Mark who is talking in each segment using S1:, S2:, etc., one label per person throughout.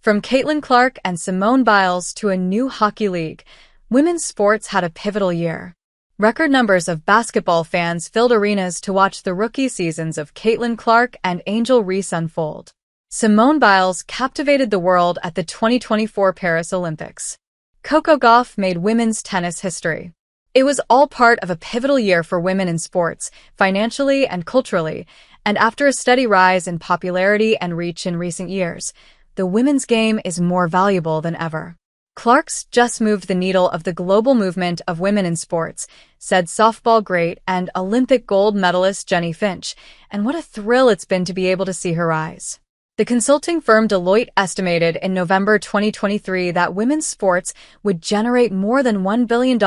S1: From Caitlin Clark and Simone Biles to a new hockey league, women's sports had a pivotal year. Record numbers of basketball fans filled arenas to watch the rookie seasons of Caitlin Clark and Angel Reese unfold. Simone Biles captivated the world at the 2024 Paris Olympics. Coco Gauff made women's tennis history. It was all part of a pivotal year for women in sports, financially and culturally, and after a steady rise in popularity and reach in recent years, the women's game is more valuable than ever. Clark's just moved the needle of the global movement of women in sports, said softball great and Olympic gold medalist Jenny Finch, and what a thrill it's been to be able to see her rise. The consulting firm Deloitte estimated in November 2023 that women's sports would generate more than $1 billion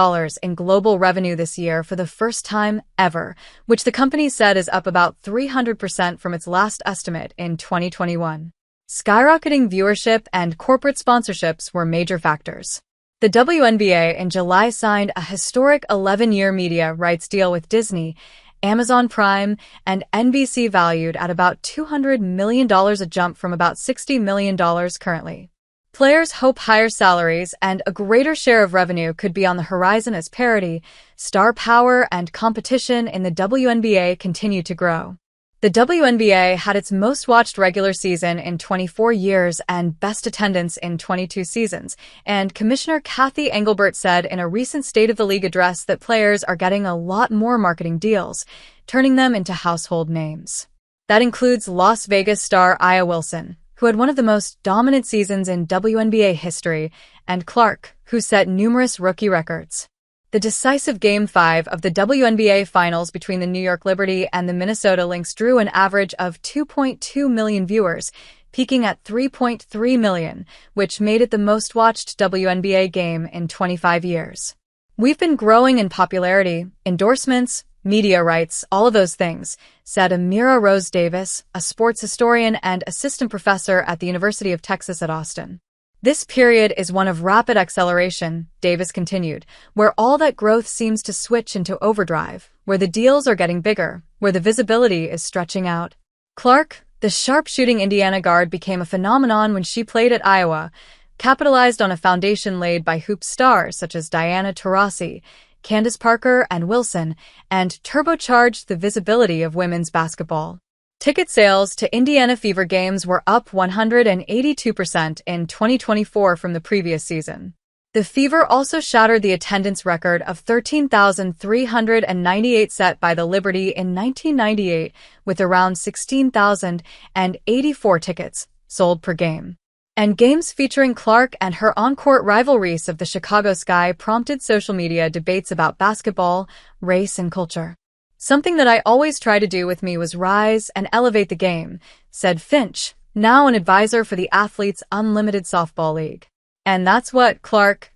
S1: in global revenue this year for the first time ever, which the company said is up about 300% from its last estimate in 2021. Skyrocketing viewership and corporate sponsorships were major factors. The WNBA in July signed a historic 11-year media rights deal with Disney, Amazon Prime, and NBC valued at about $200 million, a jump from about $60 million currently. Players hope higher salaries and a greater share of revenue could be on the horizon as parity, star power, and competition in the WNBA continue to grow. The WNBA had its most-watched regular season in 24 years and best attendance in 22 seasons, and Commissioner Kathy Engelbert said in a recent State of the League address that players are getting a lot more marketing deals, turning them into household names. That includes Las Vegas star Aya Wilson, who had one of the most dominant seasons in WNBA history, and Clark, who set numerous rookie records. The decisive Game 5 of the WNBA Finals between the New York Liberty and the Minnesota Lynx drew an average of 2.2 million viewers, peaking at 3.3 million, which made it the most-watched WNBA game in 25 years. We've been growing in popularity, endorsements, media rights, all of those things, said Amira Rose Davis, a sports historian and assistant professor at the University of Texas at Austin. This period is one of rapid acceleration, Davis continued, where all that growth seems to switch into overdrive, where the deals are getting bigger, where the visibility is stretching out. Clark, the sharpshooting Indiana guard, became a phenomenon when she played at Iowa, capitalized on a foundation laid by hoop stars such as Diana Taurasi, Candace Parker, and Wilson, and turbocharged the visibility of women's basketball. Ticket sales to Indiana Fever games were up 182% in 2024 from the previous season. The Fever also shattered the attendance record of 13,398 set by the Liberty in 1998, with around 16,084 tickets sold per game. And games featuring Clark and her on-court rival Reese of the Chicago Sky prompted social media debates about basketball, race, and culture. Something that I always try to do with me was rise and elevate the game, said Finch, now an advisor for the Athletes Unlimited Softball League. And that's what Clark's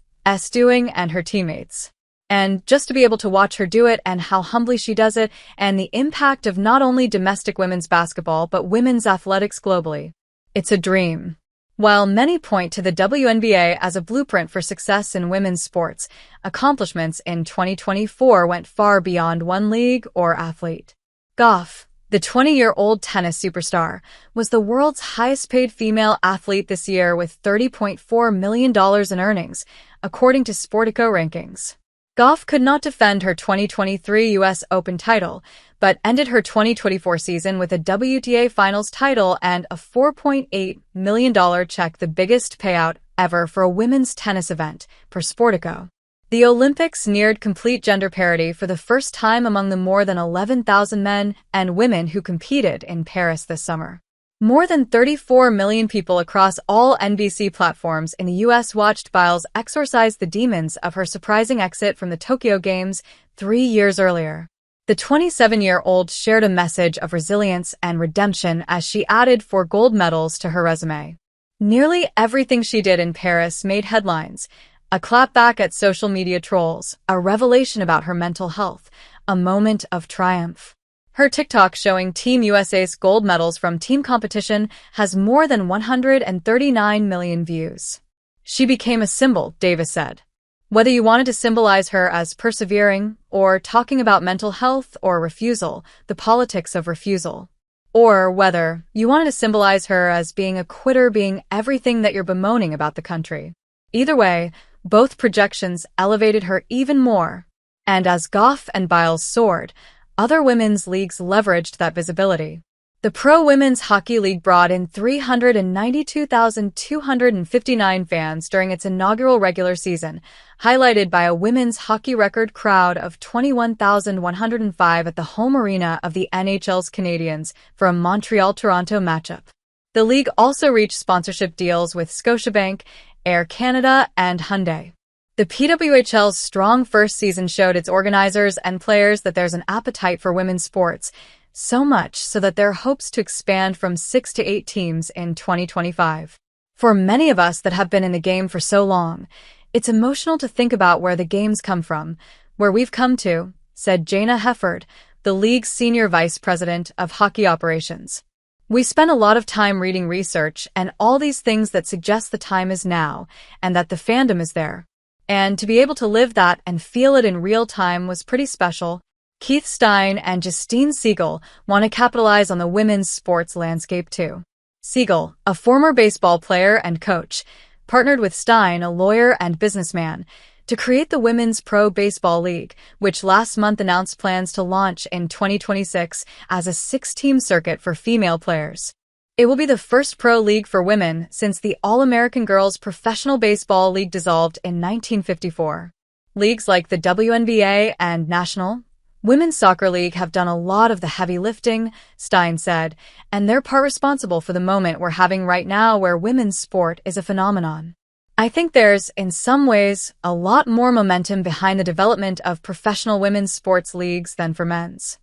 S1: doing and her teammates. And just to be able to watch her do it and how humbly she does it and the impact of not only domestic women's basketball but women's athletics globally. It's a dream. While many point to the WNBA as a blueprint for success in women's sports, accomplishments in 2024 went far beyond one league or athlete. Gauff, the 20-year-old tennis superstar, was the world's highest-paid female athlete this year with $30.4 million in earnings, according to Sportico rankings. Gauff could not defend her 2023 U.S. Open title, but ended her 2024 season with a WTA Finals title and a $4.8 million check, the biggest payout ever for a women's tennis event, per Sportico. The Olympics neared complete gender parity for the first time among the more than 11,000 men and women who competed in Paris this summer. More than 34 million people across all NBC platforms in the U.S. watched Biles exorcise the demons of her surprising exit from the Tokyo Games 3 years earlier. The 27-year-old shared a message of resilience and redemption as she added 4 gold medals to her resume. Nearly everything she did in Paris made headlines, a clapback at social media trolls, a revelation about her mental health, a moment of triumph. Her TikTok showing Team USA's gold medals from team competition has more than 139 million views. She became a symbol, Davis said. Whether you wanted to symbolize her as persevering, or talking about mental health or refusal, the politics of refusal. or whether you wanted to symbolize her as being a quitter, being everything that you're bemoaning about the country. Either way, both projections elevated her even more. And as Goff and Biles soared, other women's leagues leveraged that visibility. The Pro Women's Hockey League brought in 392,259 fans during its inaugural regular season, highlighted by a women's hockey record crowd of 21,105 at the home arena of the NHL's Canadiens for a Montreal-Toronto matchup. The league also reached sponsorship deals with Scotiabank, Air Canada, and Hyundai. The PWHL's strong first season showed its organizers and players that there's an appetite for women's sports, so much so that there are hopes to expand from 6 to 8 teams in 2025. For many of us that have been in the game for so long, it's emotional to think about where the game's come from, where we've come to, said Jana Hefford, the league's senior vice president of hockey operations. We spent a lot of time reading research and all these things that suggest the time is now and that the fandom is there. And to be able to live that and feel it in real time was pretty special. Keith Stein and Justine Siegel want to capitalize on the women's sports landscape too. Siegel, a former baseball player and coach, partnered with Stein, a lawyer and businessman, to create the Women's Pro Baseball League, which last month announced plans to launch in 2026 as a 6-team circuit for female players. It will be the first pro league for women since the All-American Girls Professional Baseball League dissolved in 1954. Leagues like the WNBA and National Women's Soccer League have done a lot of the heavy lifting, Stein said, and they're part responsible for the moment we're having right now where women's sport is a phenomenon. I think there's, in some ways, a lot more momentum behind the development of professional women's sports leagues than for men's.